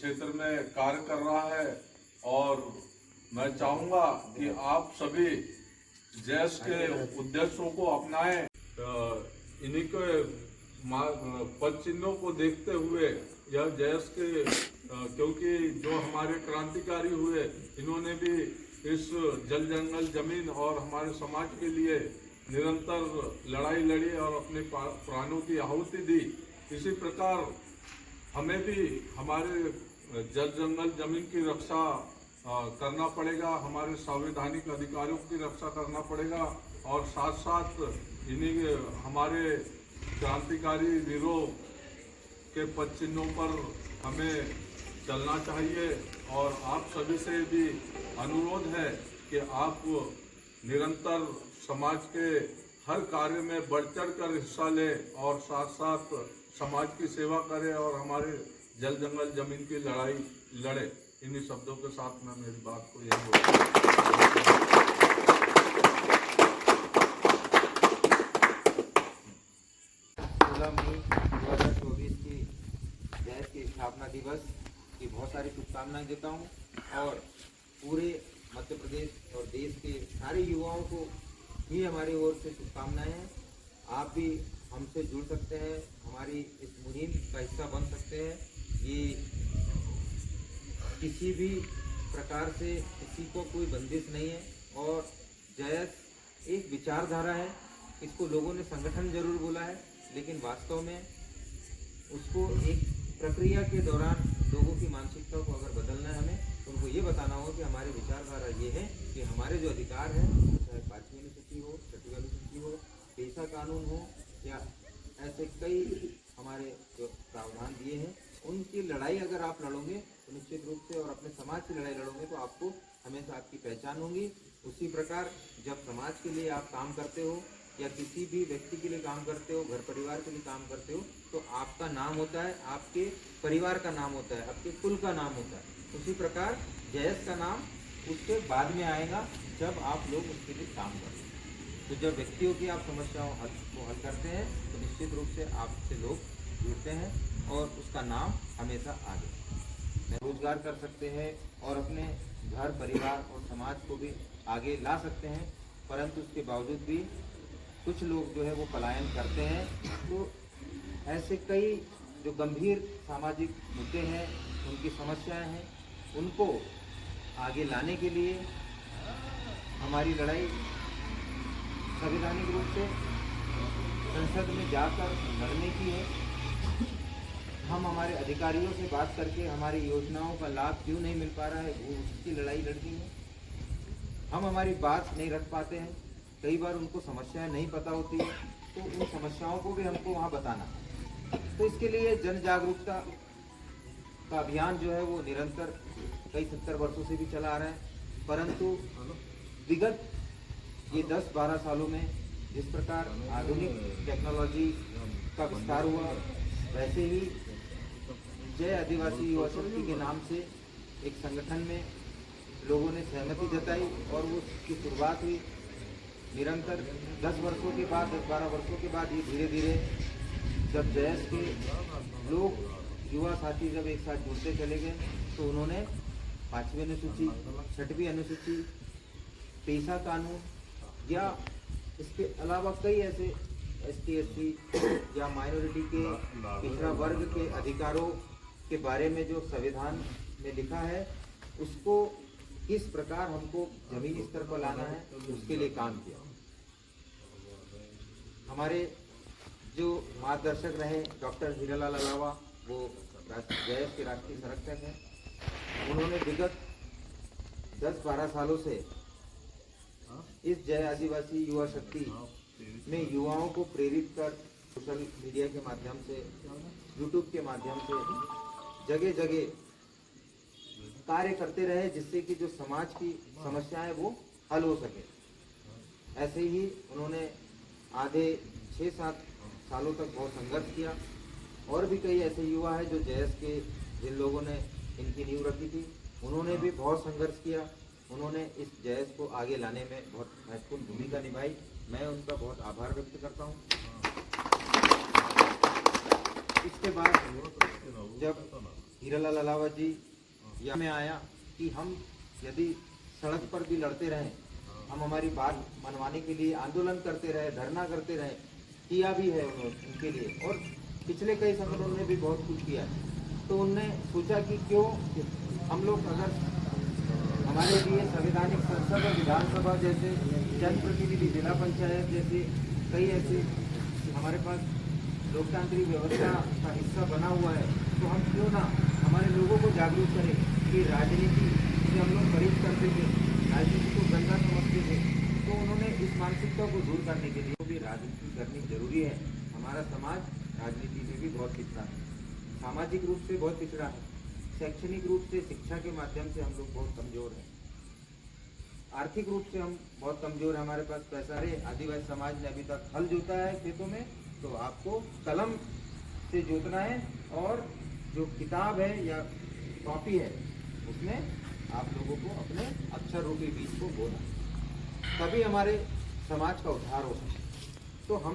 क्षेत्र में कार्य कर रहा है और मैं चाहूँगा कि आप सभी जैश के उद्देश्यों को अपनाएं। इन्हीं के पद चिन्हों को देखते हुए यह जैश के क्योंकि जो हमारे क्रांतिकारी हुए इन्होंने भी इस जल जंगल जमीन और हमारे समाज के लिए निरंतर लड़ाई लड़ी और अपने प्राणों की आहुति दी। इसी प्रकार हमें भी हमारे जल जंगल जमीन की रक्षा करना पड़ेगा, हमारे संवैधानिक अधिकारों की रक्षा करना पड़ेगा और साथ साथ इन्हीं हमारे क्रांतिकारी वीरों के पद चिन्हों पर हमें चलना चाहिए। और आप सभी से भी अनुरोध है कि आप निरंतर समाज के हर कार्य में बढ़ चढ़ कर हिस्सा लें और साथ साथ समाज की सेवा करें और हमारे जल जंगल जमीन की लड़ाई लड़े। इन्हीं शब्दों के साथ मैं मेरी बात को यही मई 2024 की जैश की स्थापना दिवस की बहुत सारी शुभकामनाएं देता हूं और पूरे मध्य प्रदेश और देश के सारे युवाओं को भी हमारी ओर से शुभकामनाएं हैं। आप भी हमसे जुड़ सकते हैं, हमारी इस मुहिम का हिस्सा बन सकते हैं। ये किसी भी प्रकार से किसी को कोई बंदिश नहीं है और जैश एक विचारधारा है। इसको लोगों ने संगठन जरूर बोला है, लेकिन वास्तव में उसको एक प्रक्रिया के दौरान लोगों की मानसिकता को अगर बदलना है हमें, तो उनको ये बताना हो कि हमारी विचारधारा ये है कि हमारे जो अधिकार हैं, चाहे 5वीं अनुसूची हो, 6वीं अनुसूची हो, पेशा कानून हो या ऐसे कई हमारे जो प्रावधान दिए हैं, उनकी लड़ाई अगर आप लड़ोगे तो निश्चित रूप से और अपने समाज की लड़ाई लड़ोगे तो आपको हमेशा आपकी पहचान होगी। उसी प्रकार जब समाज के लिए आप काम करते हो या किसी भी व्यक्ति के लिए काम करते हो, घर परिवार के लिए काम करते हो, तो आपका नाम होता है, आपके परिवार का नाम होता है, आपके कुल का नाम होता है। उसी प्रकार जैश का नाम उसके बाद में आएगा जब आप लोग उसके लिए काम करें। तो जब व्यक्तियों की आप समस्याओं को हल करते हैं तो निश्चित रूप से आपसे लोग जुड़ते हैं और उसका नाम हमेशा आगे रोजगार कर सकते हैं और अपने घर परिवार और समाज को भी आगे ला सकते हैं। परंतु उसके बावजूद भी कुछ लोग जो है वो पलायन करते हैं। तो ऐसे कई जो गंभीर सामाजिक मुद्दे हैं, उनकी समस्याएं हैं, उनको आगे लाने के लिए हमारी लड़ाई संवैधानिक रूप से संसद में जाकर लड़ने की है। हम हमारे अधिकारियों से बात करके हमारी योजनाओं का लाभ क्यों नहीं मिल पा रहा है, वो उसकी लड़ाई लड़नी है। हम हमारी बात नहीं रख पाते हैं, कई बार उनको समस्याएं नहीं पता होती है, तो उन समस्याओं को भी हमको वहाँ बताना। तो इसके लिए जन जागरूकता का अभियान जो है वो निरंतर कई 70 वर्षों से भी चला आ रहा है। परंतु विगत ये 10-12 सालों में जिस प्रकार आधुनिक टेक्नोलॉजी का विस्तार हुआ, वैसे ही जय आदिवासी युवा शक्ति के नाम से एक संगठन में लोगों ने सहमति जताई और वो उसकी शुरुआत हुई। निरंतर 10 वर्षों के बाद, 10-12 वर्षों के बाद ये धीरे धीरे जब जैश के लोग युवा साथी जब एक साथ जुड़ते चले गए, तो उन्होंने 5वीं अनुसूची, 6वीं अनुसूची, पेशा कानून या इसके अलावा कई ऐसे ST SC या माइनॉरिटी के पिछड़ा वर्ग के अधिकारों के बारे में जो संविधान में लिखा है, उसको किस प्रकार हमको जमीनी स्तर पर लाना है, उसके लिए काम किया। हमारे जो मार्गदर्शक रहे डॉक्टर हीरालाल अलावा, वो जैश के राष्ट्रीय संरक्षक हैं। उन्होंने विगत 10-12 सालों से इस जय आदिवासी युवा शक्ति में युवाओं को प्रेरित कर सोशल मीडिया के माध्यम से, यूट्यूब के माध्यम से जगह जगह कार्य करते रहे, जिससे कि जो समाज की समस्याएं वो हल हो सके। ऐसे ही उन्होंने आधे 6-7 सालों तक बहुत संघर्ष किया। और भी कई ऐसे युवा हैं जो जैश के, जिन लोगों ने इनकी नींव रखी थी, उन्होंने भी बहुत संघर्ष किया। उन्होंने इस जैश को आगे लाने में बहुत महत्वपूर्ण भूमिका निभाई। मैं उनका बहुत आभार व्यक्त करता हूँ। इसके बाद जब हीरालाल अलावा जी या में आया कि हम यदि सड़क पर भी लड़ते रहें, हम हमारी बात मनवाने के लिए आंदोलन करते रहे, धरना करते रहे, किया भी है उन्होंने उनके लिए, और पिछले कई संगठनों ने भी बहुत कुछ किया है। तो उनने सोचा कि क्यों हम लोग अगर हमारे लिए संवैधानिक संसद और विधानसभा जैसे जनप्रतिनिधि, जिला पंचायत जैसे कई ऐसे हमारे पास लोकतांत्रिक व्यवस्था का हिस्सा बना हुआ है, तो हम क्यों ना हमारे लोगों को जागरूक करें कि राजनीति से हम लोग परहेज करते थे, राजनीति को गंदा समझते थे। तो उन्होंने इस मानसिकता को दूर करने के लिए भी राजनीति करनी जरूरी है। हमारा समाज राजनीति में भी बहुत पिछड़ा है, सामाजिक रूप से बहुत पिछड़ा है, शैक्षणिक रूप से शिक्षा के माध्यम से हम लोग बहुत कमजोर हैं, आर्थिक रूप से हम बहुत कमजोर हैं। हमारे पास पैसा रहे, आदिवासी समाज ने अभी तक हल जोता है खेतों में, तो आपको कलम से जोतना है, और जो किताब है या कॉपी है उसमें आप लोगों को अपने अक्षर रूपी बीज को बोना, तभी हमारे समाज का उद्धार हो सकता है। तो हम